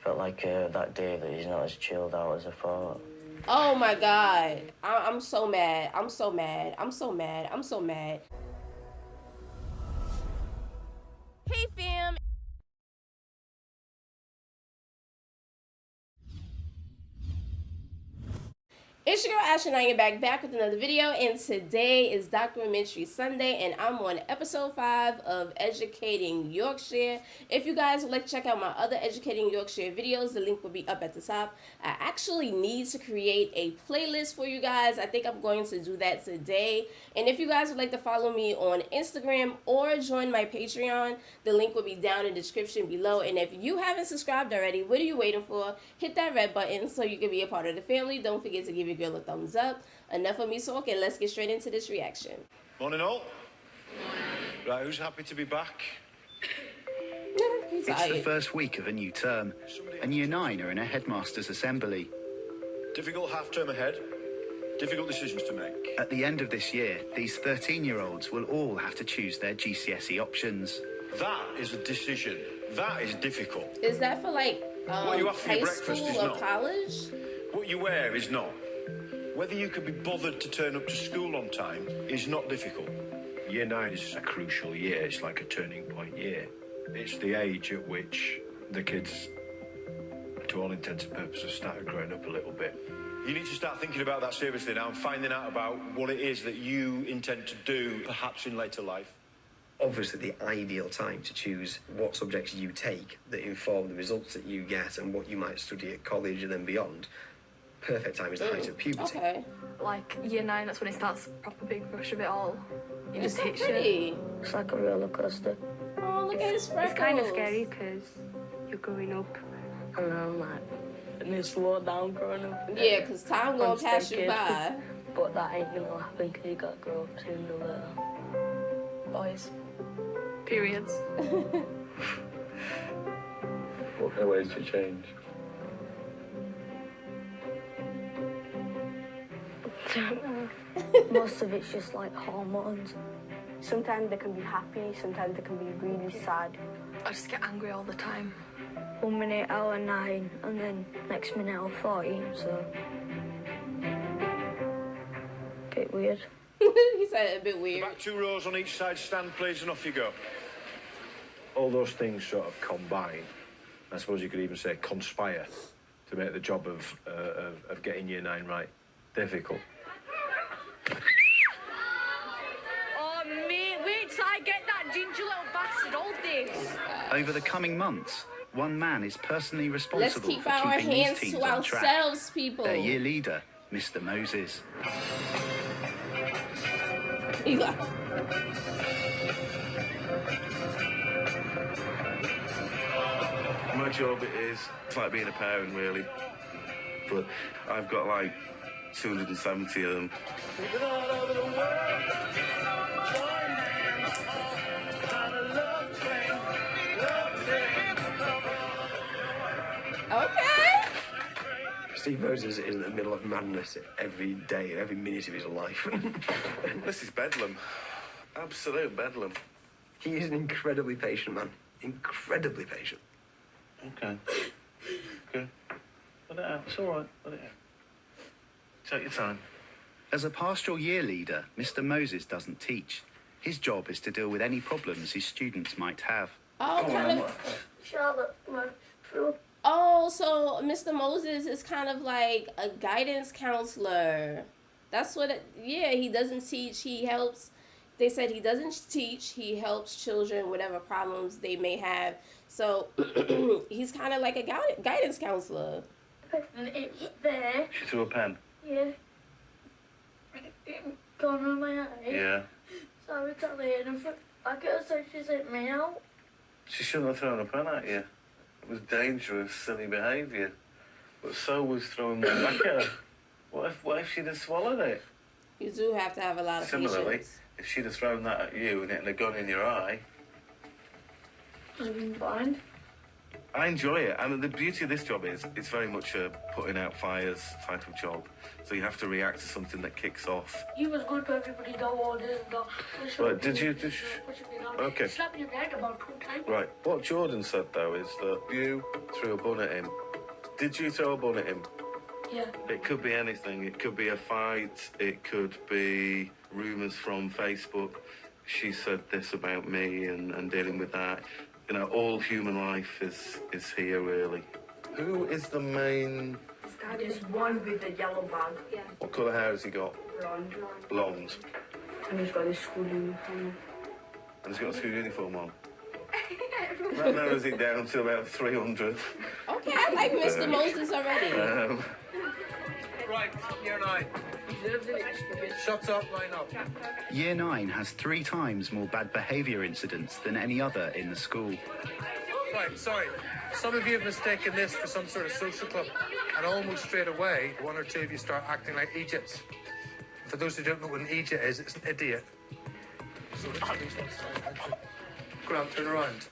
Felt like that day that he's not as chilled out as I thought. Oh my God. I'm so mad. I'm so mad. I'm so mad. I'm so mad. Hey fam. It's your girl Ashley, and I am back with another video, and today is Documentary Sunday, and I'm on episode 5 of Educating Yorkshire. If you guys would like to check out my other Educating Yorkshire videos, the link will be up at the top. I actually need to create a playlist for you guys. I think I'm going to do that today, and if you guys would like to follow me on Instagram or join my Patreon, the link will be down in the description below, and if you haven't subscribed already, what are you waiting for? Hit that red button so you can be a part of the family. Don't forget to give your girl a thumbs up. Enough of me talking. Let's get straight into this reaction. Morning all. Right, who's happy to be back? It's the first week of a new term, and Year 9 are in a headmaster's assembly. Difficult half-term ahead. Difficult decisions to make. At the end of this year, these 13-year-olds will all have to choose their GCSE options. That is a decision. That is difficult. Is that for like what you have for high your breakfast school is or not. college? What you wear is not. Whether you could be bothered to turn up to school on time is not difficult. Year 9 is a crucial year. It's like a turning point year. It's the age at which the kids, to all intents and purposes, started growing up a little bit. You need to start thinking about that seriously now and finding out about what it is that you intend to do, perhaps in later life. Obviously, the ideal time to choose what subjects you take that inform the results that you get and what you might study at college and then beyond. Perfect time is the height of puberty. Okay. Like Year 9, that's when it starts proper big rush of it all. It It's just so hits pretty. you. It's like a roller coaster. Oh, look at his freckles. It's kind of scary because you're growing up. And I'm like, and it's slow down growing up. Yeah, because time gonna Constant pass you kid. by. But that ain't gonna happen because you gotta grow up sooner or later. Boys. Periods. What kind of ways to change? Most of it's just like hormones. Sometimes they can be happy, sometimes they can be really sad. I just get angry all the time. 1 minute I was 9 and then next minute I was 14, so bit weird. He said it a bit weird. Back 2 rows on each side, stand please, and off you go. All those things sort of combine, I suppose you could even say conspire, to make the job of getting Year 9 right difficult. Oh, mate, wait till I get that ginger little bastard all this. Over the coming months, one man is personally Let's responsible keep for our keeping these hands teams to on track. ourselves, people. Their year leader, Mr. Moses. Eli. My job it's like being a parent, really. But I've got like 270 of them. Okay. Steve Moses is in the middle of madness every day, every minute of his life. This is bedlam. Absolute bedlam. He is an incredibly patient man. Incredibly patient. Okay. Okay. Let it out. It's all right. Let it out. Take your time. As a pastoral year leader, Mr. Moses doesn't teach. His job is to deal with any problems his students might have. Oh, kind of. Charlotte, my throat. Oh, so Mr. Moses is kind of like a guidance counselor. That's what it, yeah, he doesn't teach, he helps. They said he doesn't teach, he helps children, whatever problems they may have. So he's kind of like a guidance counselor. And it's there. She threw a pen. Yeah. It gone on my eye. Yeah. So I retaliated and I guess she sent me out. She shouldn't have thrown a pen at you. It was dangerous, silly behaviour. But so was throwing one back at her. What if she'd have swallowed it? You do have to have a lot of Similarly, patience. if she'd have thrown that at you and it had gone in your eye. I've been blind. I enjoy it, and the beauty of this job is it's very much a putting out fires type of job. So you have to react to something that kicks off. You was good to everybody, no orders, no. Right, did you? Okay. Slap your head about 2 times. Right. What Jordan said though is that you threw a bun at him. Did you throw a bun at him? Yeah. It could be anything. It could be a fight. It could be rumours from Facebook. She said this about me and dealing with that. You know, all human life is here, really. Who is the main... There's one with a yellow bag. Yeah. What colour hair has he got? Blonde. Blonde. And he's got his school uniform. And he's got a school uniform on. That narrows it down to about 300. Okay, I like Mr. Moses already. Right, year 9. Shut up, line up. Year 9 has 3 times more bad behaviour incidents than any other in the school. Right, sorry. Some of you have mistaken this for some sort of social club, and almost straight away, 1 or 2 of you start acting like Egypts. For those who don't know what an Egypt is, it's an idiot. So Grant, turn around.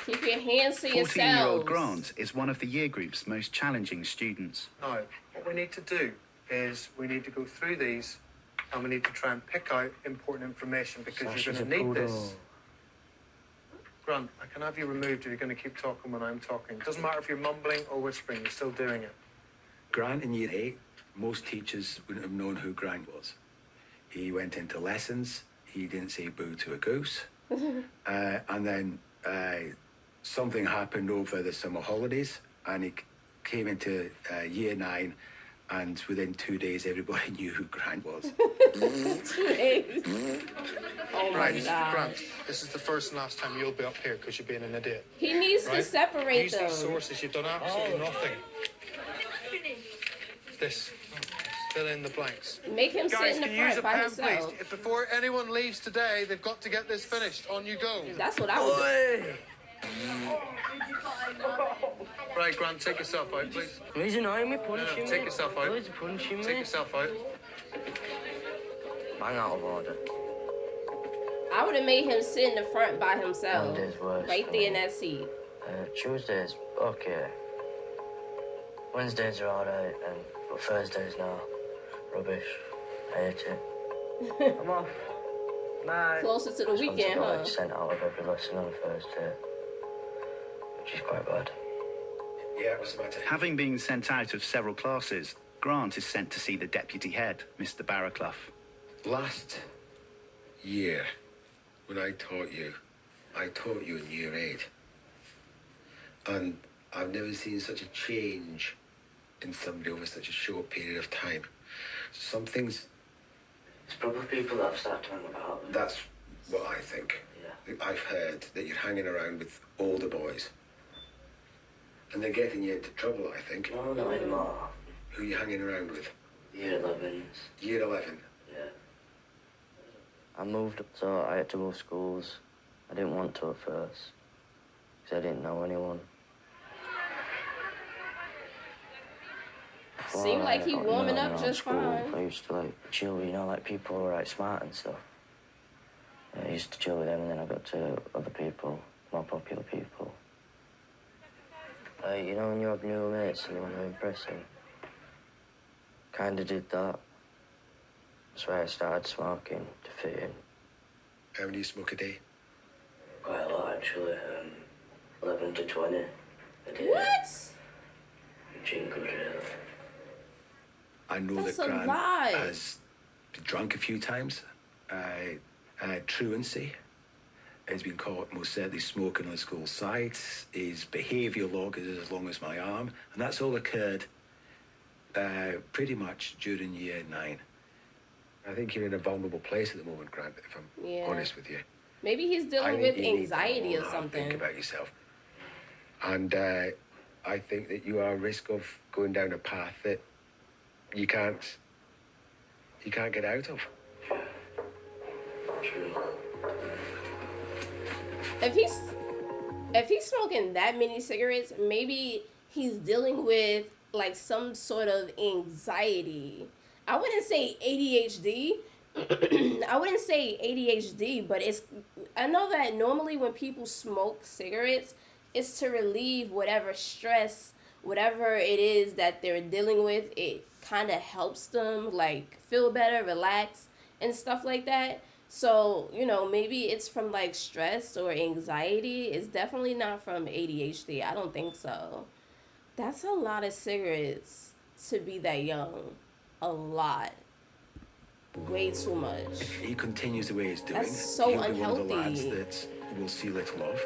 Keep your hands to yourselves. 14-year-old Grant is one of the year group's most challenging students. Now, what we need to do is we need to go through these and we need to try and pick out important information because you're going to need this. Grant, I can have you removed if you're going to keep talking when I'm talking. Doesn't matter if you're mumbling or whispering, you're still doing it. Grant in year 8, most teachers wouldn't have known who Grant was. He went into lessons, he didn't say boo to a goose, and then something happened over the summer holidays and he came into year 9 and within 2 days everybody knew who Grant was. 2 days. Oh my right, God. Grant, this is the first and last time you'll be up here because you're being an idiot. He needs to separate Use them. these sources, you've done absolutely nothing. This. Fill in the blanks. Make him Guys, sit in the can you use front a by pen, himself. please? Before anyone leaves today, they've got to get this finished. On you go. That's what I would do. Right, Grant, take yourself out, please. He's annoying me, punching me. Take yourself out. He's punching me. Take yourself out. Bang out of order. I would have made him sit in the front by himself. Monday's worse. Right there in that seat. Tuesdays, okay. Wednesdays are alright, but Thursdays now, rubbish. I hate it. I'm off. Bye. Closer to the weekend, huh? Sent out of every lesson on a Thursday, which is quite bad. Yeah, what's the matter? Having been sent out of several classes, Grant is sent to see the deputy head, Mr. Barraclough. Last year, when I taught you in year 8. And I've never seen such a change in somebody over such a short period of time. Some things... It's probably people that have started talking about them. That's what I think. Yeah. I've heard that you're hanging around with older boys. And they're getting you into trouble, I think. No, not anymore. Who are you hanging around with? Year 11s. Year 11? Yeah. I moved, so I had to move schools. I didn't want to at first, because I didn't know anyone. Seemed like he warming up just fine. I used to like chill, like people who were like smart and stuff. I used to chill with them, and then I got to other people, more popular people. When you have new mates and you want to impress them. Kind of did that. That's why I started smoking to fit in. How many do you smoke a day? Quite a lot, actually. 11 to 20 a day. What? Which ain't good, really. I know That's that a Grant lie. has drunk a few times. Truancy. He's been caught most certainly smoking on the school sites. His behaviour log is as long as my arm. And that's all occurred pretty much during year 9. I think you're in a vulnerable place at the moment, Grant, if I'm honest with you. Maybe he's dealing with anxiety or something. Think about yourself. And I think that you are at risk of going down a path that you can't get out of. True. If he's smoking that many cigarettes, maybe he's dealing with like some sort of anxiety. I wouldn't say ADHD. I wouldn't say ADHD, but I know that normally when people smoke cigarettes, it's to relieve whatever stress, whatever it is that they're dealing with. It kind of helps them like feel better, relax, and stuff like that. So, maybe it's from like stress or anxiety. It's definitely not from ADHD. I don't think so. That's a lot of cigarettes to be that young. A lot. Way too much. If he continues the way he's doing, That's so he'll be one of the lads unhealthy. that will see little of,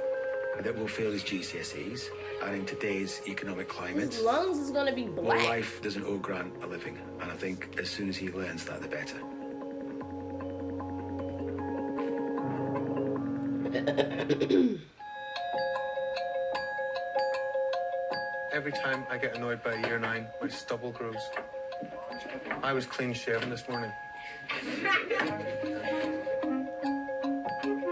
that will fail his GCSEs, and in today's economic climate, His lungs is gonna be well, black. life doesn't owe Grant a living, and I think as soon as he learns that, the better. Every time I get annoyed by year 9, my stubble grows. I was clean shaven this morning.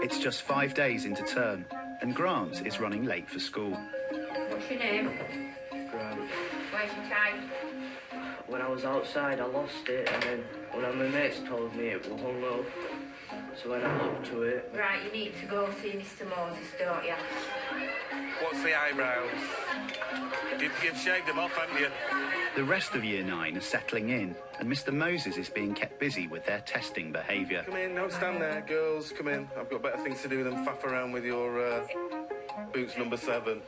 It's just 5 days into term, and Grant is running late for school. What's your name? Grant. Where's your tie? When I was outside, I lost it, and then one of my mates told me it was hung up. So when I looked to it... Right, you need to go see Mr. Moses, don't you? What's the eyebrows? You've shaved them off, haven't you? The rest of year 9 are settling in, and Mr. Moses is being kept busy with their testing behaviour. Come in, don't stand there, girls. Come in. I've got better things to do than faff around with your boots number 7.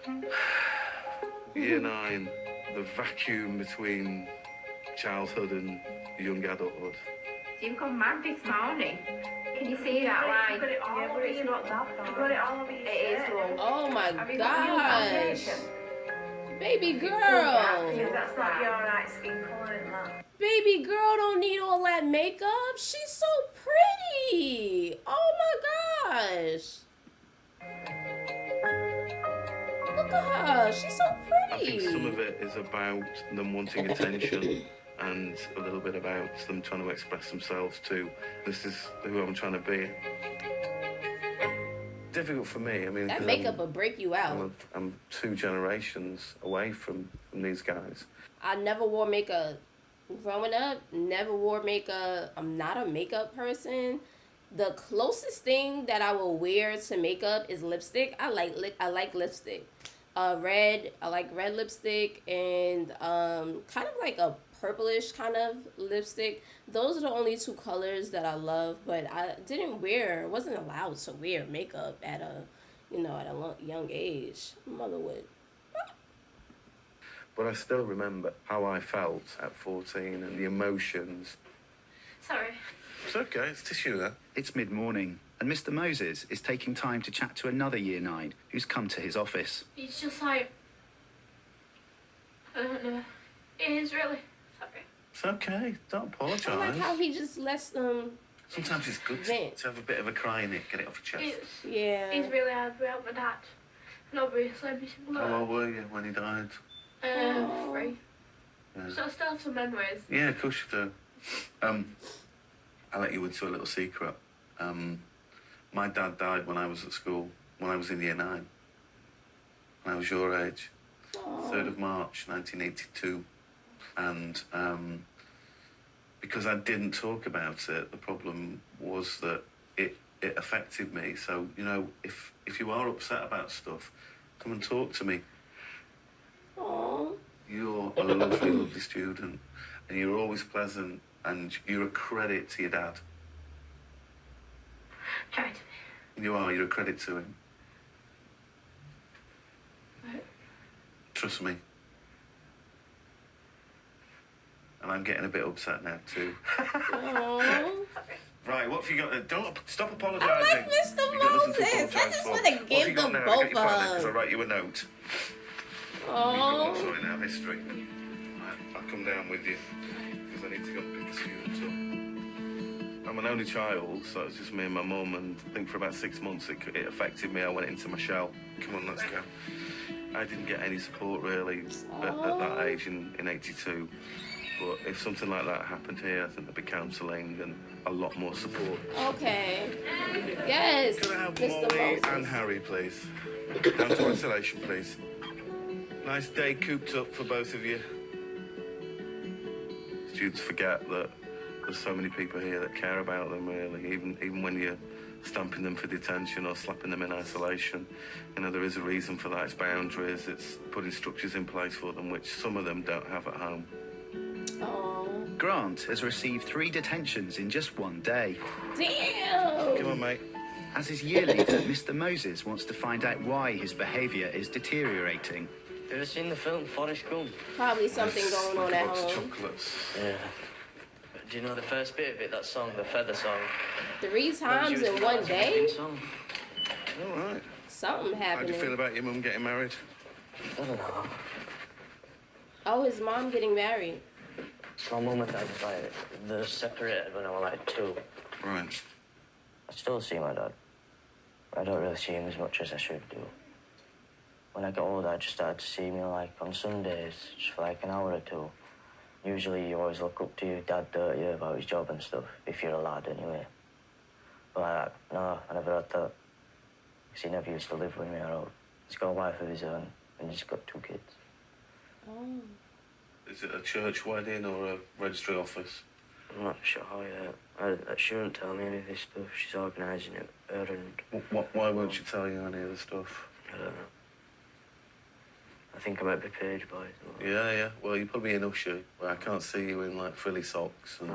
Year 9, the vacuum between childhood and young adulthood. You've gone mad this morning. Can you see that line? Got it all over it's not that bad. Got it all over your It is, love. Oh my Have you got new gosh. foundation? Baby girl. That's not your right skin colour, isn't that? Baby girl don't need all that makeup. She's so pretty. Oh my gosh. Look at her. She's so I think pretty. some of it is about them wanting attention and a little bit about them trying to express themselves too. This is who I'm trying to be. Difficult for me. I mean, That 'cause makeup will break you out. I'm 2 generations away from these guys. I never wore makeup. Growing up, never wore makeup. I'm not a makeup person. The closest thing that I will wear to makeup is lipstick. I like lipstick. Red. I like red lipstick and kind of like a purplish kind of lipstick. Those are the only 2 colors that I love, but I wasn't allowed to wear makeup at a young age. Mother would. But I still remember how I felt at 14 and the emotions. Sorry. It's okay, it's tissue there. It's mid-morning, and Mr. Moses is taking time to chat to another year 9 who's come to his office. It's just like... I don't know. It is really... Sorry. It's okay, don't apologise. I like how he just lets them. Sometimes it's good vent. to have a bit of a cry in it, get it off your chest. It's really hard without my dad. And obviously I'm missing my How old were you when he died? 3. Yeah. So I still have some memories. Yeah, of course you do. I'll let you into a little secret. My dad died when I was at school, when I was in year 9. When I was your age. 3rd of March, 1982. And because I didn't talk about it, the problem was that it affected me. So, if you are upset about stuff, come and talk to me. Aww. You're a lovely, lovely student, and you're always pleasant, and you're a credit to your dad. Try to be. You're a credit to him. Right. Trust me. And I'm getting a bit upset now too. Aww. Right, what have you got? Don't stop apologising. I like Mr. Moses. I just want to give them both of Because I'll them. write you a note. Oh. Sorting out history. Right, I'll come down with you because I need to go and pick the students up. I'm an only child, so it's just me and my mum, and I think for about 6 months it affected me. I went into my shell. Come on, let's go. I didn't get any support really at that age in 82. But if something like that happened here, I think there'd be counselling and a lot more support. Okay. Yes. Can I have Mr. Molly Moses. and Harry, please? Down to isolation, please. Nice day cooped up for both of you. Students forget that there's so many people here that care about them, really. Even when you're stamping them for detention or slapping them in isolation. You know, there is a reason for that. It's boundaries, it's putting structures in place for them, which some of them don't have at home. Aww. Grant has received 3 detentions in just one day. Damn! Come on, mate. As his year leader, Mr. Moses wants to find out why his behaviour is deteriorating. You ever seen the film Forrest Gump? Probably something going on at Box of home. chocolates. Yeah. Do you know the first bit of it, that song, the Feather song? 3 times in one day? All right. Something How happening. do you feel about your mum getting married? I don't know. Oh, his mom getting married. My mum and dad, like, they're separated when I was like 2. Right. I still see my dad. I don't really see him as much as I should do. When I got older, I just started to see me, like, on Sundays, just for, like, an hour or 2. Usually you always look up to your dad, don't you, about his job and stuff, if you're a lad anyway. But, like, no, I never had that. Because he never used to live with me at all. He's got a wife of his own, and he's got 2 kids. Oh. Is it a church wedding or a registry office? I'm not sure yet. She wouldn't tell me any of this stuff. She's organising it, her and... Why won't she tell you any of the stuff? I don't know. I think I might be page boy. Yeah. Well, you put me in usher, but I can't see you in, like, frilly socks. And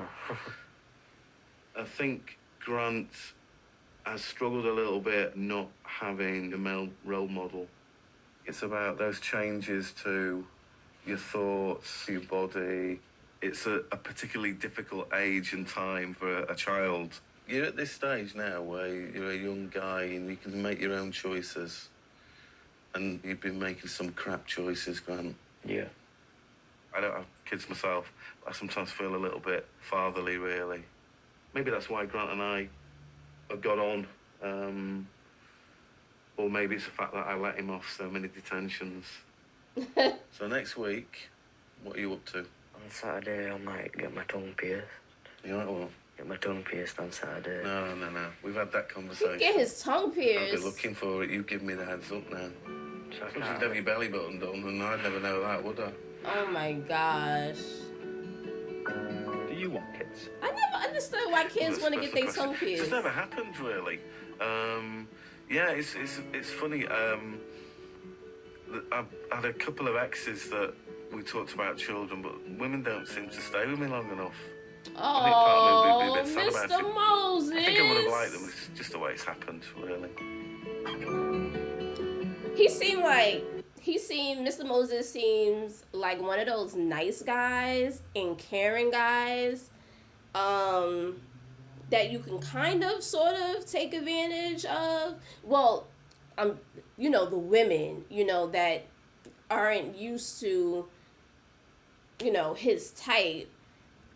I think Grant has struggled a little bit not having a male role model. It's about those changes to your thoughts, your body. It's a particularly difficult age and time for a child. You're at this stage now where you're a young guy and you can make your own choices. And you've been making some crap choices, Grant. Yeah. I don't have kids myself, but I sometimes feel a little bit fatherly, really. Maybe that's why Grant and I have got on. Or maybe it's the fact that I let him off so many detentions. So next week, what are you up to? On Saturday, I might get my tongue pierced. You know what? Get my tongue pierced on Saturday. No. We've had that conversation. Get his tongue pierced. I've been looking for it. You give me the heads up now. So I You'd can't. have your belly button done, and I'd never know that, would I? Oh my gosh. Do you want kids? I never understood why kids want to get their tongue It's pierced. just never happened, really. Yeah, it's funny. I've had a couple of exes that we talked about children, but women don't seem to stay with me long enough. I think part of me would be a bit sad about Mr. it. Moses. I think I would have liked them. It's just the way it's happened, really. Mr. Moses seems like one of those nice guys and caring guys that you can kind of sort of take advantage of. Well, the women, that aren't used to, his type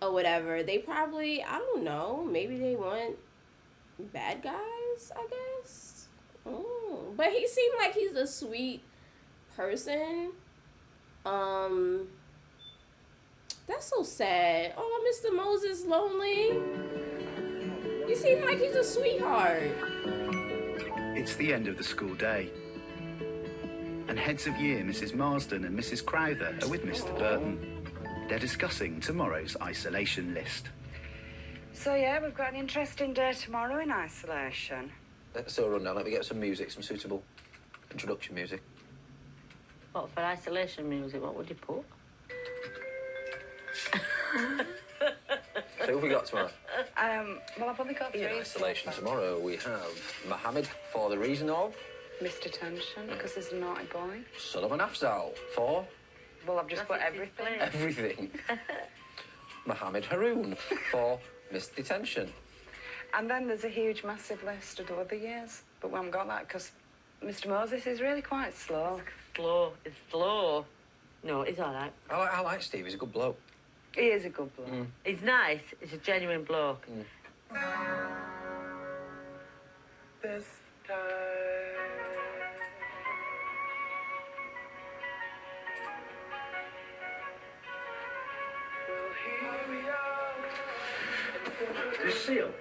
or whatever. They probably, I don't know, maybe they want bad guys, I guess. But he seemed like he's a sweet person. That's so sad. Oh, Mr. Moses lonely. He seemed like he's a sweetheart. It's the end of the school day. And heads of year Mrs. Marsden and Mrs. Crowther are with Mr. Burton. They're discussing tomorrow's isolation list. So, yeah, we've got an interesting day tomorrow in isolation. So, run down. Let me get some music, some suitable introduction music. What, for isolation music, what would you put? So, who have we got tomorrow? Well, I've only got 3. In isolation tomorrow, we have Mohammed for the reason of... Mr. Tension, because he's a naughty boy. Solomon Afzal for... Well, I've just put everything. Everything. Mohammed Haroon for missed detention. And then there's a huge, massive list of the other years. But we haven't got that because Mr. Moses is really quite slow. It's slow. No, he's all right. I like Steve. He's a good bloke. He is a good bloke. He's nice. He's a genuine bloke. This time. Did you see him?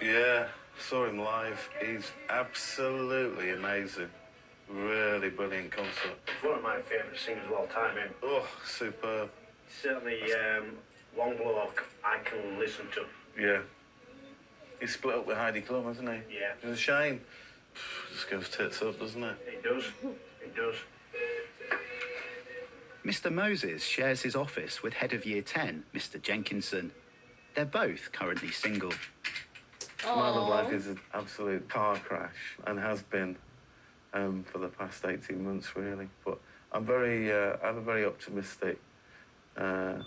Yeah, saw him live. He's absolutely amazing. Really brilliant concert. It's one of my favourite singers of all time, him. Oh, superb. Certainly one bloke I can listen to. Yeah. He split up with Heidi Klum, hasn't he? Yeah. It's a shame. Just goes tits up, doesn't it? It does. It does. Mr. Moses shares his office with head of Year 10, Mr. Jenkinson. They're both currently single. My love life is an absolute car crash and has been for the past 18 months, really. But I'm I'm a very optimistic. I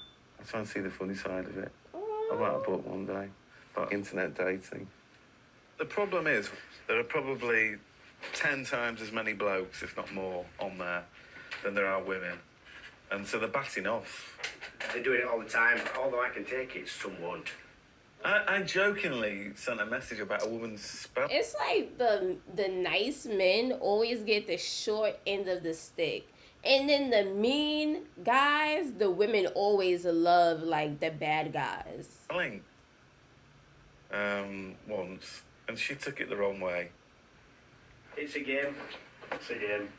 try and see the funny side of it. I'll write a book one day about internet dating. The problem is there are probably 10 times as many blokes, if not more, on there than there are women. And so they're batting off. They do it all the time. Although I can take it, some won't. I jokingly sent a message about a woman's spell. It's like the nice men always get the short end of the stick. And then the mean guys, the women always love, like, the bad guys. Once, and she took it the wrong way. It's a game. It's a game.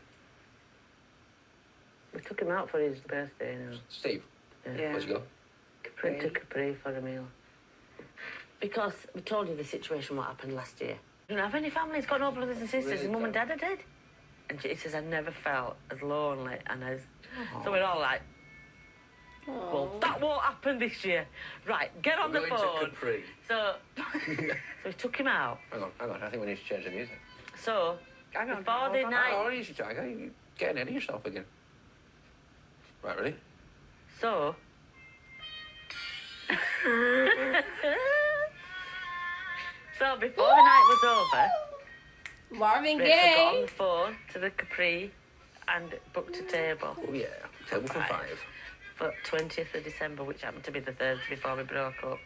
We took him out for his birthday now. Steve? Yeah. Where'd you go? Went to Capri for a meal. Because we told you the situation, what happened last year. We don't have any family, he's got no brothers and sisters, his mum and dad are dead. And he says, I never felt as lonely and as... So we're all like, well, that won't happen this year. Right, get on the phone. To Capri. So we took him out. Hang on, I think we need to change the music. So, before the night... Oh, you should try. You're getting ahead of yourself again. Right, ready? So... So before the night was over, Marvin Rachel got on Gaye the phone to the Capri and booked a table. Oh yeah, table for 5. For 20th of December, which happened to be the Thursday before we broke up.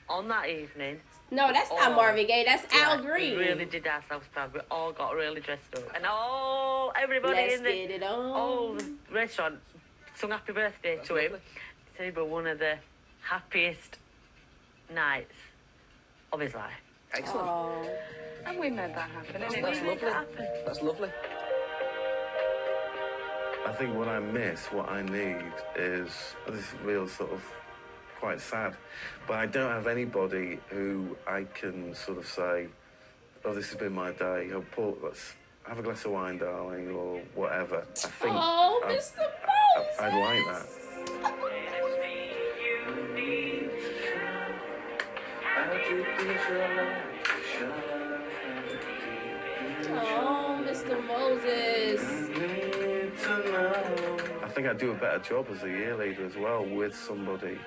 On that evening... No, that's not Marvin Gaye, that's Al Green. We really did ourselves proud. We all got really dressed up. And everybody in the whole restaurant sung happy birthday to him. Said it was one of the happiest nights of his life. Excellent. Oh. And we made that happen. That's lovely. That's lovely. I think what I miss, what I need is this real sort of quite sad, but I don't have anybody who I can sort of say, oh, this has been my day. Oh, Paul, let's have a glass of wine, darling, or whatever. I think Mr. Moses. I'd like that. Oh, Mr. Moses. I think I'd do a better job as a year leader as well with somebody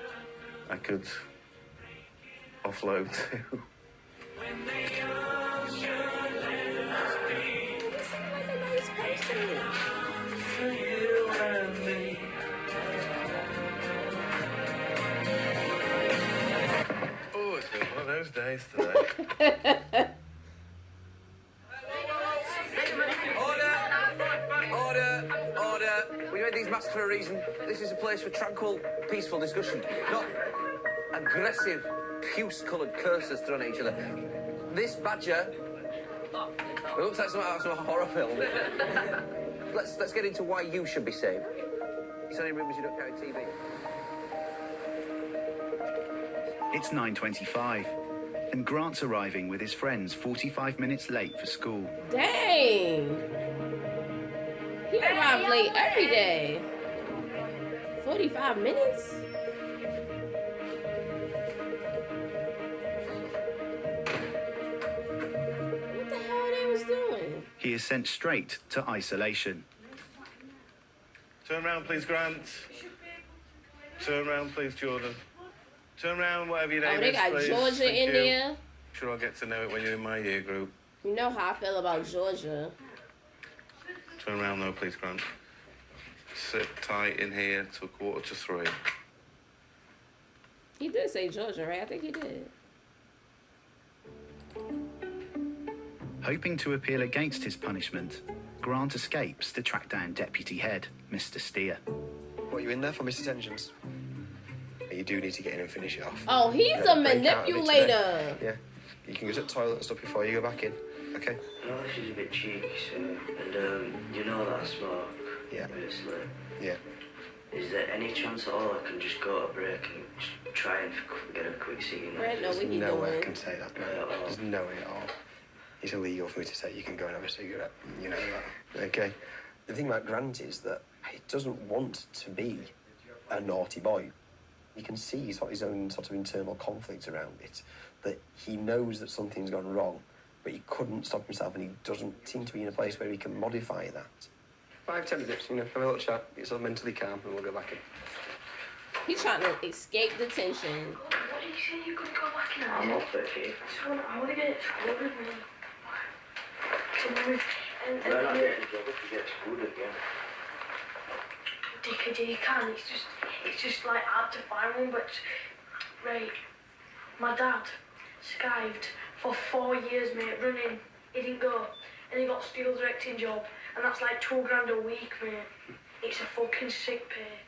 I could offload to. Oh, it's been one of those days today. Order! We made these masks for a reason. This is a place for tranquil, peaceful discussion, not aggressive, puce-coloured curses thrown at each other. This badger... It looks like some horror film. Let's get into why you should be saved. It's only rumours you don't carry TV. It's 9:25, and Grant's arriving with his friends 45 minutes late for school. Dang. He arrived late every day. 45 minutes? What the hell they was doing? He is sent straight to isolation. Turn around, please, Grant. Turn around, please, Jordan. Turn around, whatever your name is, they got please. Georgia Thank in you. there. Sure, I'll get to know it when you're in my year group. You know how I feel about Georgia. Turn around, though, please, Grant. Sit tight in here till 2:45. He did say Georgia, right? I think he did. Hoping to appeal against his punishment, Grant escapes to track down Deputy Head, Mr. Steer. What, are you in there for misattentions? You do need to get in and finish it off. Oh, he's a manipulator. Yeah. You can go to the toilet and stuff before you go back in. Okay? No, she's a bit cheeky, sir. And, you know that I smoke. Yeah. Obviously. Yeah. Is there any chance chance at all I can just go to break and just try and get a quick seat in there? There's no way I can say that, man. There's no way at all. It's illegal for me to say you can go and have a cigarette. You know that. Okay? The thing about Grant is that he doesn't want to be a naughty boy. You can see he's got his own sort of internal conflict around it, that he knows that something's gone wrong, but he couldn't stop himself, and he doesn't seem to be in a place where he can modify that. 5-10 minutes, you know, have a little chat, get yourself mentally calm, and we'll go back in. He's trying to escape detention. What are you saying you could go back in? I'm up for it. I want to get it schooled with me. And We're not getting a job if you get schooled again. Dickity, you can. It's just like hard to find one, but right. My dad skived for 4 years, mate, running. He didn't go, and he got a steel directing job, and that's like £2 grand a week, mate. It's a fucking sick pay.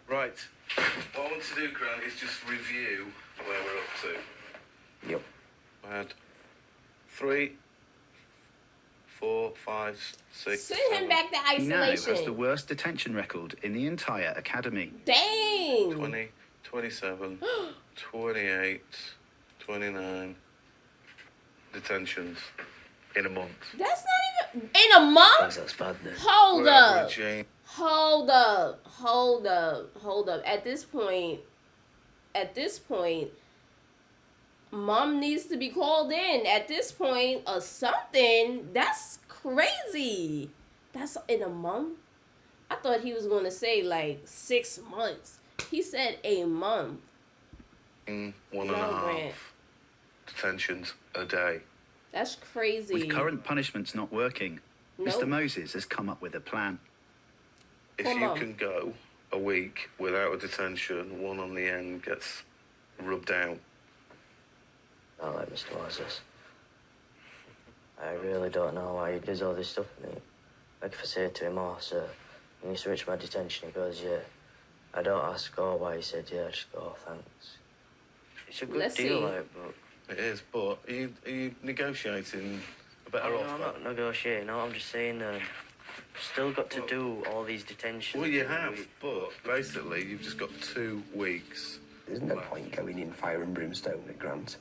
Right. What I want to do, Grant, is just review where we're up to. Yep. I had 3, 4, 5, 6. Send him back to He now isolation. has the worst detention record in the entire academy. Dang. 20, 27, 28, 29 detentions in a month. That's not even in a month. That's bad then. Hold We're up. averaging- Hold up. At this point, mom needs to be called in. At this point, or something. That's crazy. That's in a month. I thought he was going to say like 6 months. He said a month. 1.5 Grant. detentions a day. That's crazy. With current punishments not working, Nope. Mr. Moses has come up with a plan. If Come you on. can go a week without a detention, one on the end gets rubbed out. I like Mr. Moses. I really don't know why he does all this stuff to me. Like if I say to him, oh, sir, you need to reach my detention, he goes, yeah. I don't ask, oh, why he said, yeah, I just go, oh, thanks. It's a good Let's deal, see. like, but... It is, but are you negotiating a better No, offer? I'm not negotiating, no, I'm just saying, still got to do all these detentions. Well, you have, but basically you've just got 2 weeks. There's no point going in fire and brimstone at Grant,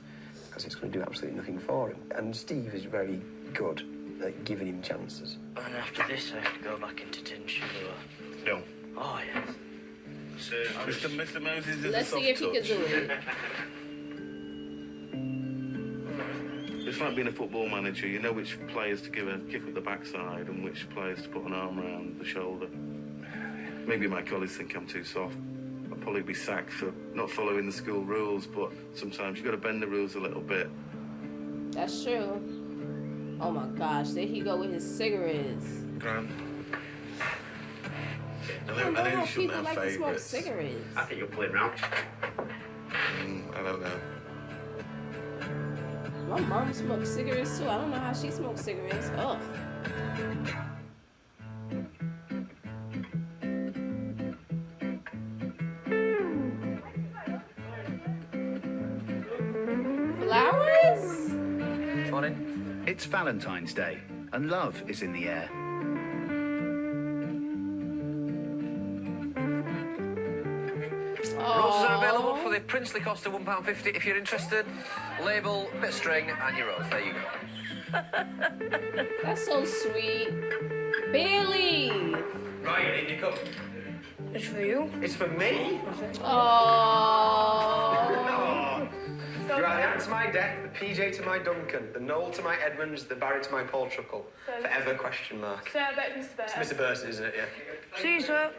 because it's going to do absolutely nothing for him. And Steve is very good at giving him chances. And after this, I have to go back into detention, or... No. Oh, yes. Mr. Moses is Let's a soft see if he can touch. do it. It's like being a football manager. You know which players to give a kick up the backside and which players to put an arm around the shoulder. Maybe my colleagues think I'm too soft. I'll probably be sacked for not following the school rules, but sometimes you've got to bend the rules a little bit. That's true. Oh my gosh, there he go with his cigarettes. Grant. I don't know how people like to smoke cigarettes. I think you'll play around. I don't know. My mom smokes cigarettes too. I don't know how she smokes cigarettes. Ugh. Flowers? Morning. It's Valentine's Day, and love is in the air. Roses are available for the princely cost of £1.50 if you're interested. Label, bit of string, and your rose. There you go. That's so sweet. Bailey! Right, you need your cup. It's for you. It's for me? Oh. Right, that's my deck, the PJ to my Duncan, the Noel to my Edmonds, the Barry to my Paul Truckle. Forever question mark. So I bet Mr. Bear. It's Mr. Burton, isn't it? Yeah. See you, sir.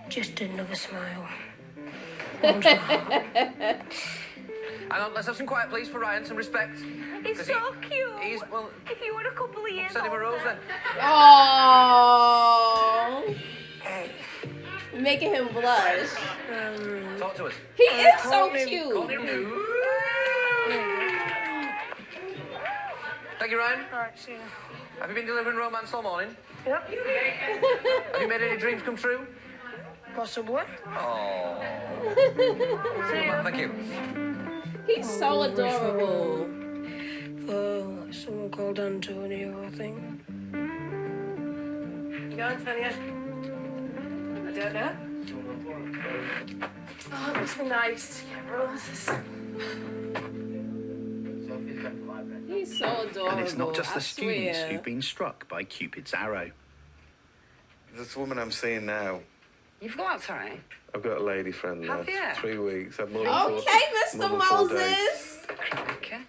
Just another smile. Hang on, let's have some quiet, please, for Ryan. Some respect. He's so cute. He's, well... If you were a couple of years Send him a rose, then. Oh. Making him blush. Talk to us. He is so cute. Call him new. Thank you, Ryan. All right, see you. Have you been delivering romance all morning? Yep. Have you made any dreams come true? Possibly. Oh. See you. Thank you. He's so adorable. Someone called Antonio, I think. You go, Antonio? I don't know. Oh, it must be nice to get roses. He's so adorable. And it's not just I the students swear. who've been struck by Cupid's arrow. This woman I'm seeing now, You've got sorry. I've got a lady friend now. Have you? 3 weeks. Had more than Okay, more Mr. than 4 days. Moses. Okay.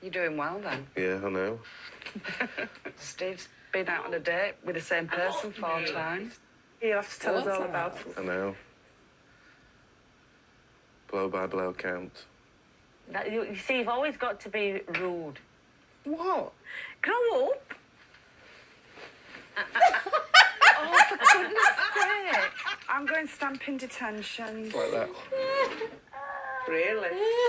You're doing well then. Yeah, I know. Steve's been out on a date with the same person 4 times. You'll have to tell us all about it. I know. Blow by blow count. That, you see, you've always got to be rude. What? Grow up. Oh, for goodness sake. I'm going stamping detention. Like that. Really?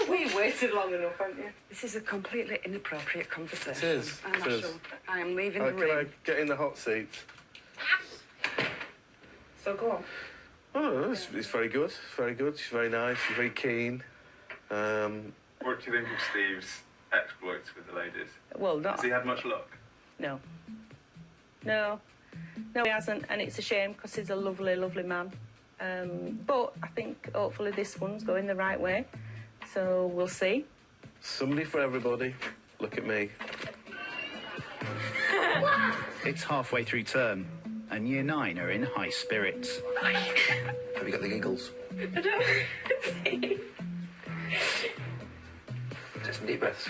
We've waited long enough, haven't you? This is a completely inappropriate conversation. It is. And It is. I am leaving the Can room. I get in the hot seat? So go on. Oh, it's very good. Very good. She's very nice. She's very keen. What do you think of Steve's exploits with the ladies? Well, not. Has he had much luck? No. No, he hasn't, and it's a shame because he's a lovely, lovely man. But I think hopefully this one's going the right way, so we'll see. Somebody for everybody. Look at me. It's halfway through term, and Year 9 are in high spirits. Have you got the giggles? I don't. Take some deep breaths.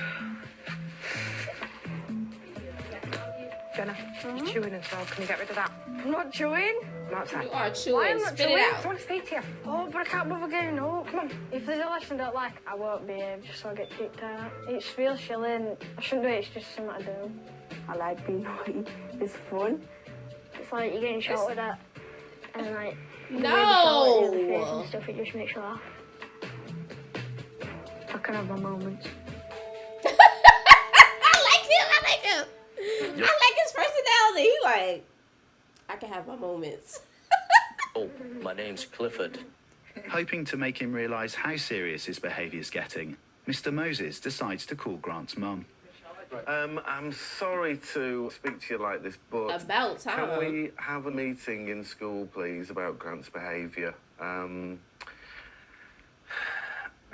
Jenna, you're chewing as well. Can you get rid of that? I'm not chewing. No, it's fine. You are chewing. Why am I not Spit chewing? it I out. want to speak to you. Oh, but I can't bother getting up. Come on. If there's a lesson I don't like, I won't behave just so I get kicked out. It's real chilling. I shouldn't do it. It's just something I do. I like being naughty. It's fun. It's like you're getting shouted at, and like you No. maybe shout at the face and stuff. It just makes you laugh. I can have my moments. I like him. I like his personality. He like, I can have my moments. Oh, my name's Clifford. Hoping to make him realise how serious his behaviour's getting, Mr. Moses decides to call Grant's mum. I'm sorry to speak to you like this, but About time. can we have a meeting in school, please, about Grant's behaviour? I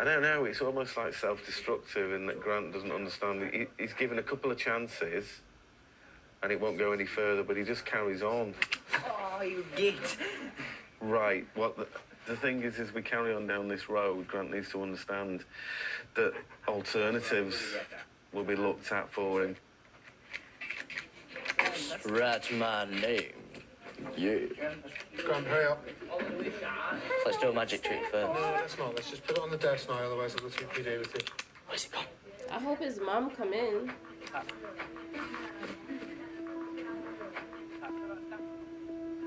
don't know, it's almost like self-destructive in that Grant doesn't understand. He's given a couple of chances and it won't go any further, but he just carries on. Oh, you git. Right, the thing is we carry on down this road, Grant needs to understand that alternatives will be looked at for him. Write my name. Yeah. Grant, hurry up. Let's do a magic trick first. No, let's not. Let's just put it on the desk now, otherwise it'll take PD with you. Where's it gone? I hope his mom come in.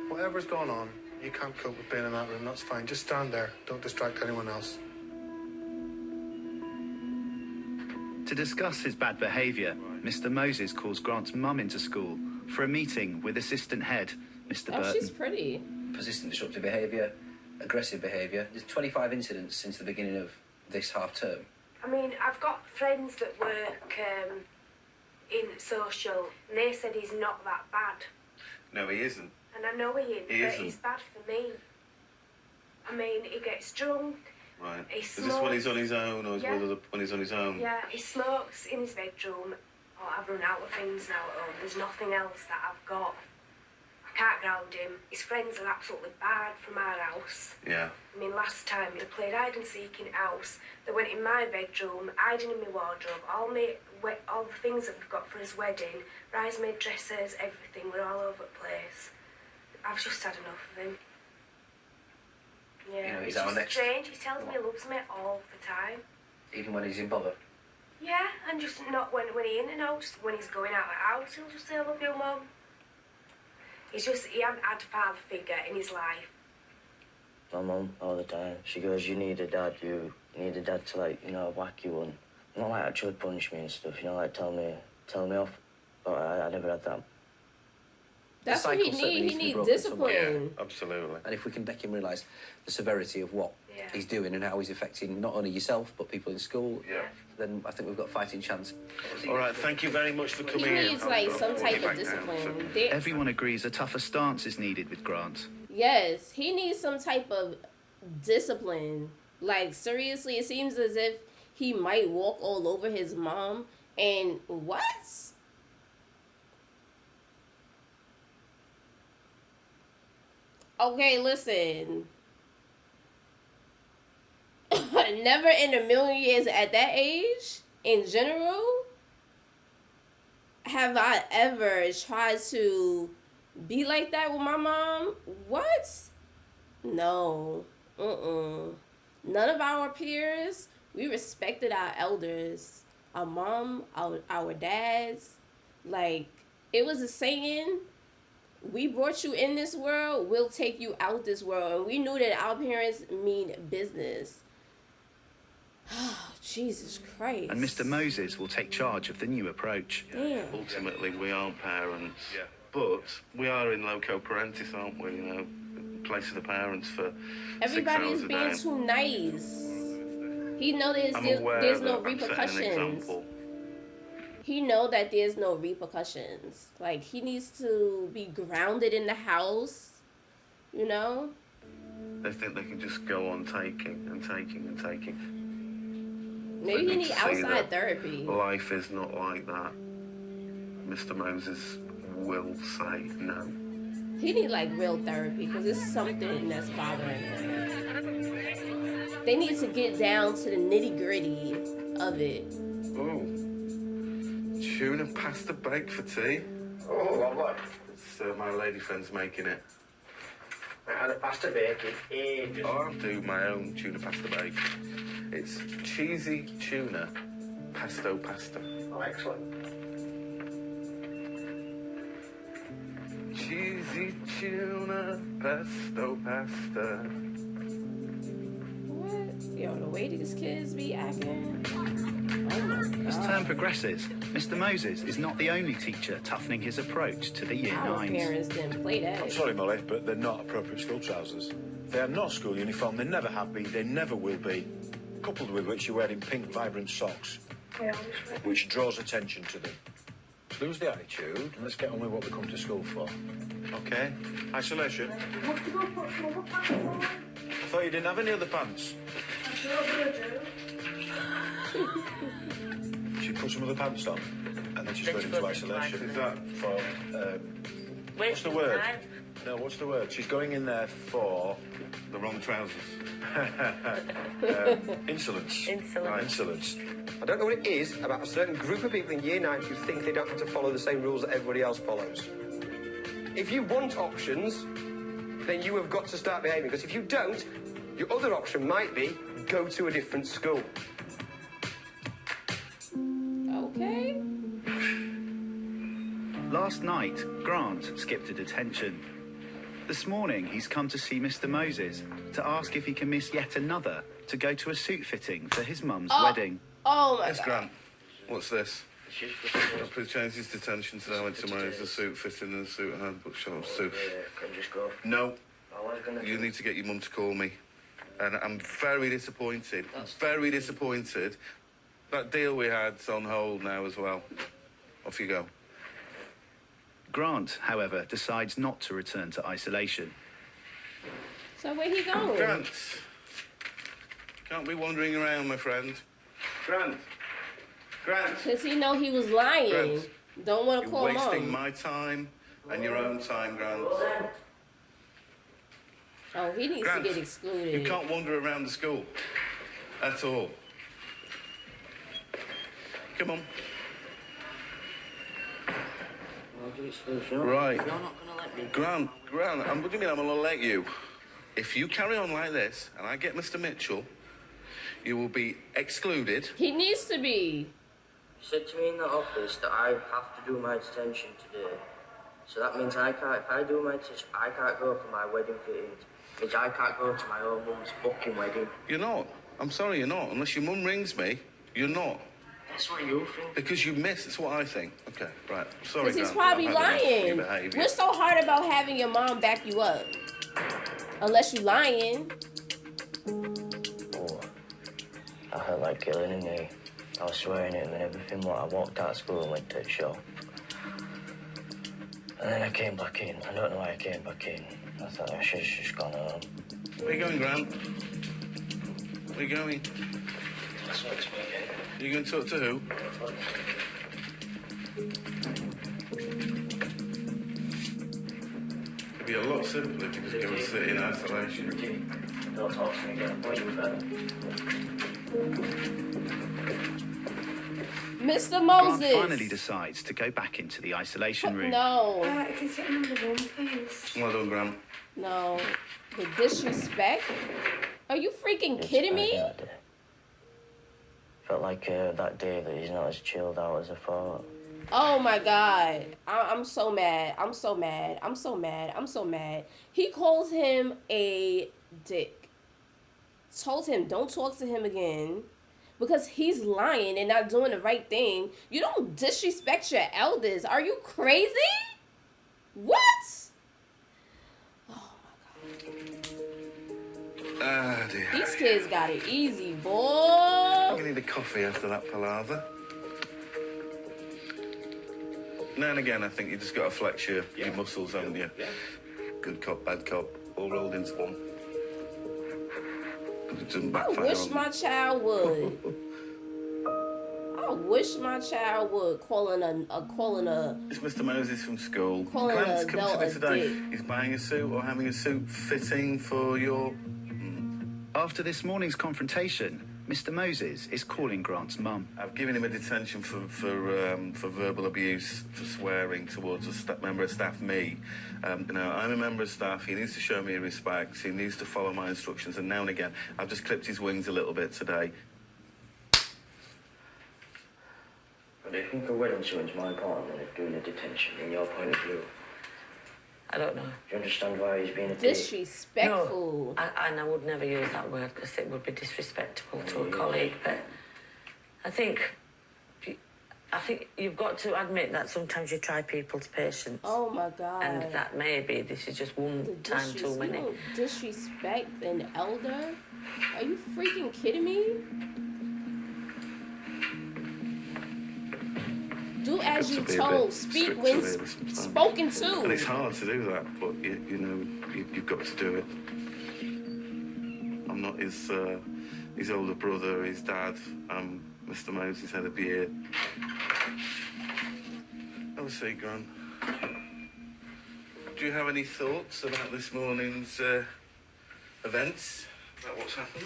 Whatever's going on, you can't cope with being in that room. That's fine. Just stand there. Don't distract anyone else. To discuss his bad behaviour, Mr. Moses calls Grant's mum into school for a meeting with assistant head, Mr. Oh, Burton. she's pretty. Persistent disruptive behaviour, aggressive behaviour. There's 25 incidents since the beginning of this half term. I mean, I've got friends that work in social, and they said he's not that bad. No, he isn't. And I know he is, He but isn't. he's bad for me. I mean, he gets drunk. Right. He Is this when he's smokes. on his own, or is Yeah. when he's on his own? Yeah, he smokes in his bedroom. Oh, I've run out of things now at home. There's nothing else that I've got. I can't ground him. His friends are absolutely barred from our house. Yeah. I mean, last time they played hide and seek in house. They went in my bedroom, hiding in my wardrobe. All the things that we've got for his wedding, bridesmaid dresses, everything. We're all over the place. I've just had enough of him. Yeah, You know, he's it's our just next- strange. He tells me he loves me all the time. Even when he's in bother. Yeah, and just not when he's in and out, just when he's going out of the house, he'll just say, I love you, Mum. He hasn't had a father figure in his life. My mum, all the time, she goes, you need a dad, you need a dad to, like, you know, whack you and not, like, actually punish me and stuff, you know, like, tell me off. But I never had that. That's The what he cycle certainly needs. needs He to be needs broken somewhere. discipline. Absolutely. And if we can make him realise the severity of what he's doing and how he's affecting not only yourself but people in school, then I think we've got a fighting chance. All right, thank you very much for coming in. He needs like some type of discipline. Everyone agrees a tougher stance is needed with Grant. Yes, he needs some type of discipline. Like, seriously, it seems as if he might walk all over his mom. And what? Okay, listen. Never in a million years at that age, in general, have I ever tried to be like that with my mom. What? No. None of our peers, we respected our elders. Our mom, our dads. Like, it was a saying, we brought you in this world, we'll take you out this world. And we knew that our parents mean business. Oh, Jesus Christ. And Mr. Moses will take charge of the new approach. Damn. Ultimately, we aren't parents, but we are in loco parentis, aren't we? You know, place of the parents for Everybody 6 hours is a being day. too nice. He know there's no repercussions. He know that there's no repercussions. Like, he needs to be grounded in the house, you know? They think they can just go on taking and taking and taking. Maybe he need outside therapy. Life is not like that. Mr. Moses will say no. He need like real therapy because it's something that's bothering him. They need to get down to the nitty gritty of it. Ooh. Tuna pasta bake for tea. Oh, what? It's my lady friend's making it. I had a pasta bake in ages. I'll do my own tuna pasta bake. It's cheesy tuna pesto pasta. Oh, excellent. Cheesy tuna pesto pasta. What? Yo, the way these kids be acting. Oh my God. As term progresses, Mr. Moses is not the only teacher toughening his approach to the Year Our 9s. parents didn't play that. I'm sorry, Molly, but they're not appropriate school trousers. They are not school uniform, they never have been, they never will be. Coupled with which you're wearing pink, vibrant socks, which draws attention to them. Lose the attitude, and let's get on with what we come to school for. Okay? Isolation. I thought you didn't have any other pants. She put some other pants on, and then she's going into isolation. Is that for, what's the word? No, what's the word? She's going in there for... The wrong trousers. Insolence. Insolence. I don't know what it is about a certain group of people in Year 9 who think they don't have to follow the same rules that everybody else follows. If you want options, then you have got to start behaving, because if you don't, your other option might be go to a different school. Okay. Last night, Grant skipped a detention. This morning, he's come to see Mr. Moses to ask if he can miss yet another to go to a suit fitting for his mum's wedding. Oh my Yes, God. Grant. What's this? Please change his detention today. I went to manage the suit fitting and the suit handbook shop. So, Can you just go? no. I was gonna You need to get your mum to call me. And I'm very disappointed. Very disappointed. That deal we had's on hold now as well. Off you go. Grant, however, decides not to return to isolation. So where he going? Grant. Can't be wandering around, my friend. Grant. Grant. Because he know he was lying. Grant. Don't want to You're call wasting mom. my time and your own time, Grant. Oh, he needs Grant, to get excluded. You can't wander around the school at all. Come on. Right. You're not going to let me. Grant, what do you mean I'm going to let you? If you carry on like this and I get Mr. Mitchell, you will be excluded. He needs to be. You said to me in the office that I have to do my detention today. So that means I can't, if I do my detention, I can't go for my wedding fittings. Which I can't go to my own mum's fucking wedding. You're not. I'm sorry, you're not. Unless your mum rings me, you're not. That's what you think. Because you missed, that's what I think. Okay, right. Sorry, Because he's Grant, probably I've had enough of your lying. behaviour. What's so hard about having your mom back you up? Unless you lying. Oh, I felt like killing me. I was swearing at him and everything, but I walked out of school and went to the shop. And then I came back in. I don't know why I came back in. I thought I should have just gone home. Where are you going, Grant? Where are you going? That's what it's making. Are you going to talk to who? It'd be a lot simpler if you just go and sit in isolation. Don't talk to me again. What are you about? Mr. Grant Moses. finally decides to go back into the isolation room. No. I can sit in the room, please. Well done, Grant. No. The disrespect? Are you freaking kidding me? Felt like that day that he's not as chilled out as I thought. Oh my God. I'm so mad. I'm so mad. I'm so mad. I'm so mad. He calls him a dick. Told him don't talk to him again because he's lying and not doing the right thing. You don't disrespect your elders. Are you crazy? What? Ah, dear. These kids got it easy, I boy. think I need a coffee after that palaver. Now and again, I think you just got to flex your muscles, haven't you? Good cop, bad cop, all rolled into one. It doesn't I backfire wish on my child would. I wish my child would calling a It's Mr. Moses from school. Calling Grant's a come adult to me a today. dick. He's buying a suit or having a suit fitting for your... After this morning's confrontation, Mr. Moses is calling Grant's mum. I've given him a detention for verbal abuse, for swearing towards a member of staff, me. I'm a member of staff. He needs to show me respect. He needs to follow my instructions. And now and again, I've just clipped his wings a little bit today. Do you think a wedding suit's more important than doing a detention, in your point of view? I don't know. Do you understand why he's being a dick? disrespectful. No, and I would never use that word because it would be disrespectful to a colleague. But I think you've got to admit that sometimes you try people's patience. Oh my God. And that maybe this is just one time too many. You don't disrespect an elder? Are you freaking kidding me? Do as you told. Speak when spoken to. And it's hard to do that, but you've got to do it. I'm not his older brother, his dad. I'm Mr. Moses, head of year. Have a seat, Grant. Do you have any thoughts about this morning's events? About what's happened?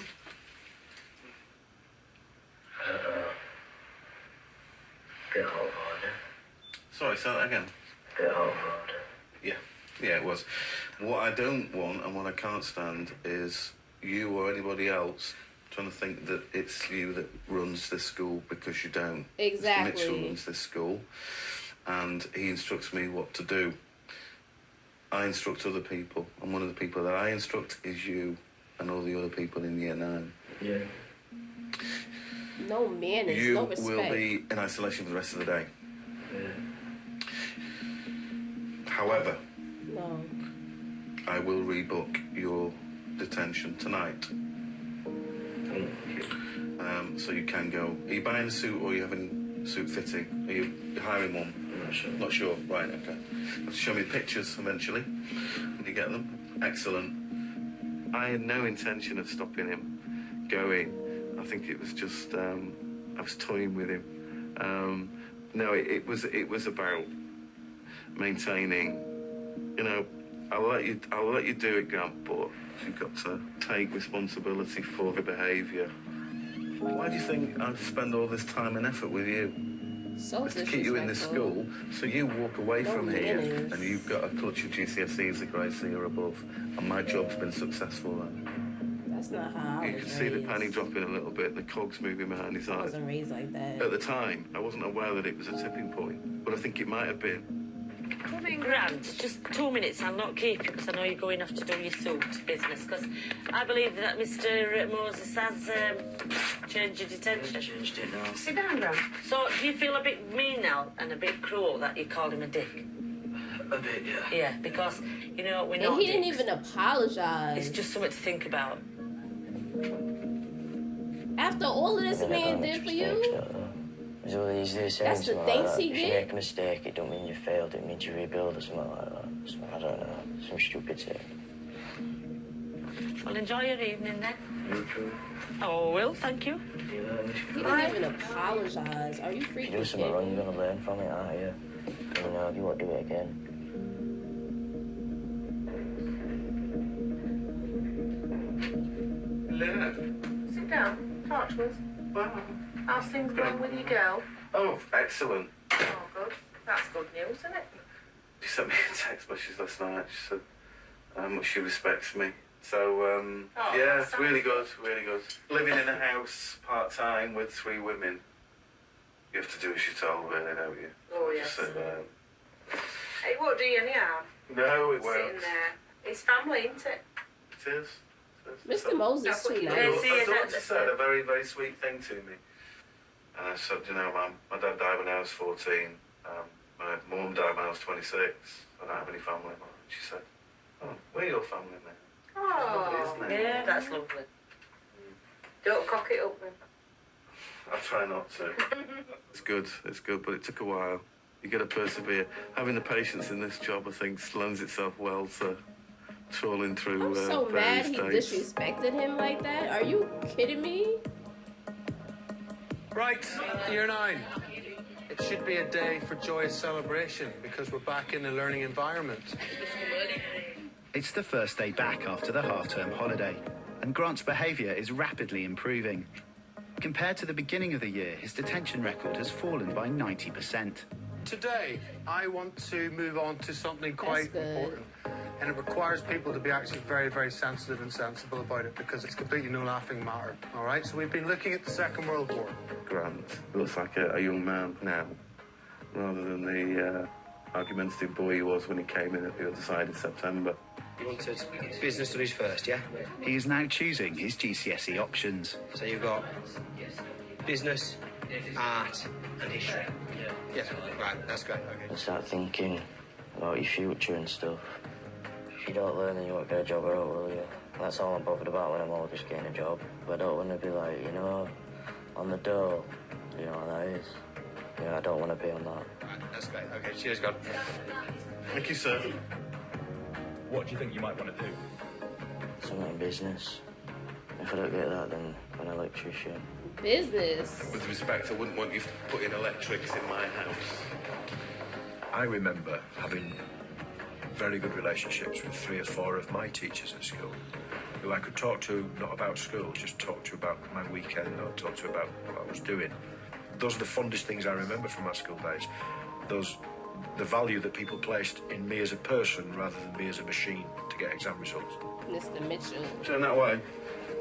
Bit hot water. Sorry, say that again. Bit hot water. Yeah, it was. What I don't want and what I can't stand is you or anybody else trying to think that it's you that runs this school because you don't. Exactly. Mr. Mitchell runs this school and he instructs me what to do. I instruct other people, and one of the people that I instruct is you and all the other people in Year 9. Yeah. No manners, You no respect. will be in isolation for the rest of the day. Yeah. However, No. I will rebook your detention tonight. So you can go. Are you buying a suit or are you having a suit fitting? Are you hiring one? Not sure. Right, okay. You have to show me pictures eventually when you get them. Excellent. I had no intention of stopping him going. I think it was just I was toying with him. No, it was about maintaining. I'll let you do it, Grant, but you've got to take responsibility for the behaviour. Why do you think I spend all this time and effort with you? So It's to keep you in this school, so you walk away No from here manners. and you've got a clutch of GCSEs at grade C or above, and my job's been successful then. That's not how I You was can see the raised. penny dropping a little bit, the cogs moving behind his I eyes. wasn't raised like that. At the time, I wasn't aware that it was a tipping point, but I think it might have been. Grant, just 2 minutes. I'll not keep you because I know you're going off to do your suit business. Because I believe that Mr. Moses has changed your detention. Changed it now. Sit down, Grant. So do you feel a bit mean now and a bit cruel that you called him a dick? A bit, yeah. Yeah, because we're And not. he didn't dicks. even apologize. It's just something to think about. After all of this Maybe I man don't did make for mistakes, you? don't I? There's all these saying That's the something things like that. he If you get? make a mistake, it don't mean you failed, it means you rebuild or something like that. So, I don't know, some stupid saying. Well, enjoy your evening then. You too. Oh, will, thank you. He didn't even apologize. Are you If you freaking do something wrong, kidding you're me? gonna learn from it, aren't you? You know, you won't do it again. Sit down, talk to us. How's things going with your girl? Oh, excellent. Oh, good. That's good news, isn't it? She sent me a text message last night. She said how much she respects me. So, yeah, it's really good, really good. Living in a house part-time with 3 women. You have to do as you're told, really, don't you? Oh, yes. Just sit there. It won't do you any harm. No, it Sitting won't. there. It's family, isn't it? It is. Mr. Moses That's what too you nice. do. My daughter said a very, very sweet thing to me. And I said, you know, my dad died when I was 14. My mum died when I was 26. I don't have any family. She said, oh, we're your family now. Oh, Lovely, isn't it? Yeah, that's lovely. Don't cock it up then. I try not to. It's good, but it took a while. You got to persevere. Having the patience in this job, I think, lends itself well to trawling through I'm so mad various he dates. disrespected him like that. Are you kidding me? Right, year 9. It should be a day for joyous celebration because we're back in a learning environment. It's the first day back after the half-term holiday, and Grant's behaviour is rapidly improving. Compared to the beginning of the year, his detention record has fallen by 90%. Today, I want to move on to something quite important. And it requires people to be actually very, very sensitive and sensible about it because it's completely no laughing matter. All right? So we've been looking at the Second World War. Grant looks like a young man now, rather than the argumentative boy he was when he came in at the other side in September. You wanted business studies first, yeah? He is now choosing his GCSE options. So you've got business, art, and history. Yes, right, that's great. Okay. And start thinking about your future and stuff. If you don't learn, then you won't get a job at all, will you? That's all I'm bothered about when I'm all just getting a job. But I don't want to be like, you know, on the dole. You know what that is? Yeah, I don't want to be on that. Right, that's great. Okay, cheers, God. Thank you, sir. What do you think you might want to do? Something in business. If I don't get that, then an electrician. Business. With respect, I wouldn't want you putting electrics in my house. I remember having very good relationships with 3 or 4 of my teachers at school, who I could talk to, not about school, just talk to about my weekend or talk to about what I was doing. Those are the fondest things I remember from my school days. The value that people placed in me as a person rather than me as a machine to get exam results. Mr. Mitchell. Turn that way.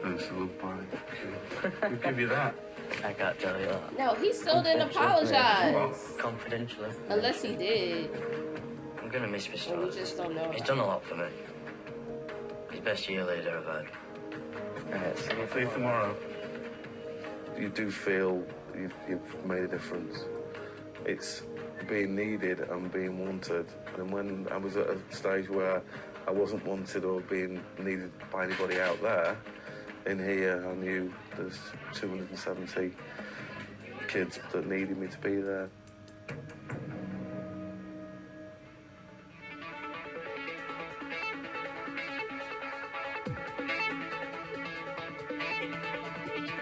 That's a love bite. We'll give you that. I can't tell you that. No, he still didn't apologize. Confidentially. Unless he did. I'm gonna miss Mr. And we just don't know. He's done a lot for me. He's best year leader I've had. Alright, so we'll see you tomorrow. You do feel you've made a difference. It's being needed and being wanted. And when I was at a stage where I wasn't wanted or being needed by anybody out there, in here I knew there's 270 kids that needed me to be there.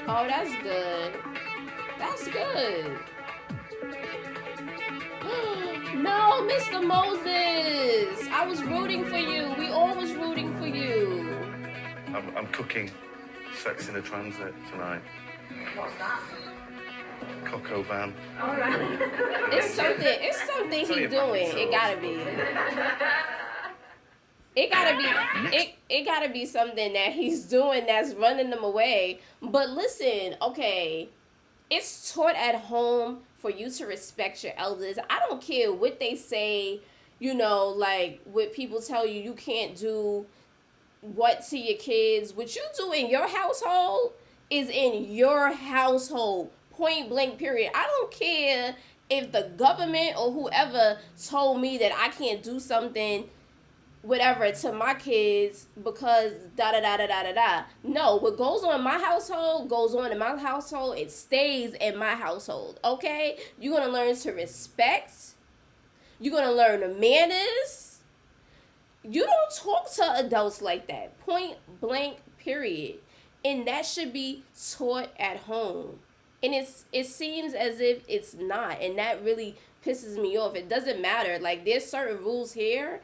Oh, that's good. That's good. No, Mr. Moses. I was rooting for you. We all was rooting for you. I'm cooking Sex in a Transit tonight. What's that? Coco van. All right. It's something he doing. It gotta be. It gotta be something that he's doing that's running them away. But listen, okay, it's taught at home for you to respect your elders. I don't care what they say, you know, like what people tell you can't do what to your kids. What you do in your household is in your household. Point blank, period. I don't care if the government or whoever told me that I can't do something whatever to my kids because da da da da da da da. No, what goes on in my household goes on in my household. It stays in my household. Okay, you're gonna learn to respect. You're gonna learn the manners. You don't talk to adults like that. Point blank. Period. And that should be taught at home. And it seems as if it's not, and that really pisses me off. It doesn't matter. Like, there's certain rules here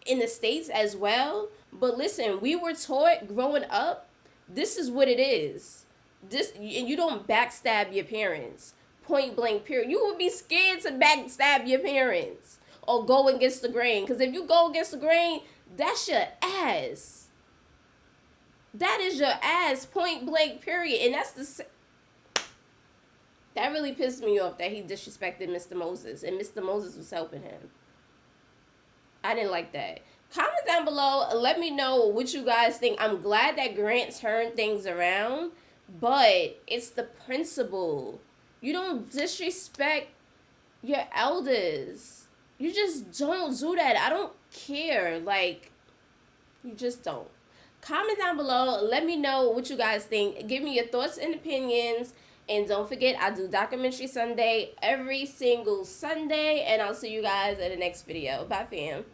in the States as well. But listen, we were taught growing up, this is what it is. And you don't backstab your parents. Point blank, period. You would be scared to backstab your parents or go against the grain. Because if you go against the grain, that's your ass. That is your ass, point blank, period. And that's that really pissed me off that he disrespected Mr. Moses. And Mr. Moses was helping him. I didn't like that. Comment down below. Let me know what you guys think. I'm glad that Grant turned things around. But it's the principle. You don't disrespect your elders. You just don't do that. I don't care. Like, you just don't. Comment down below. Let me know what you guys think. Give me your thoughts and opinions. And don't forget, I do Documentary Sunday every single Sunday. And I'll see you guys in the next video. Bye, fam.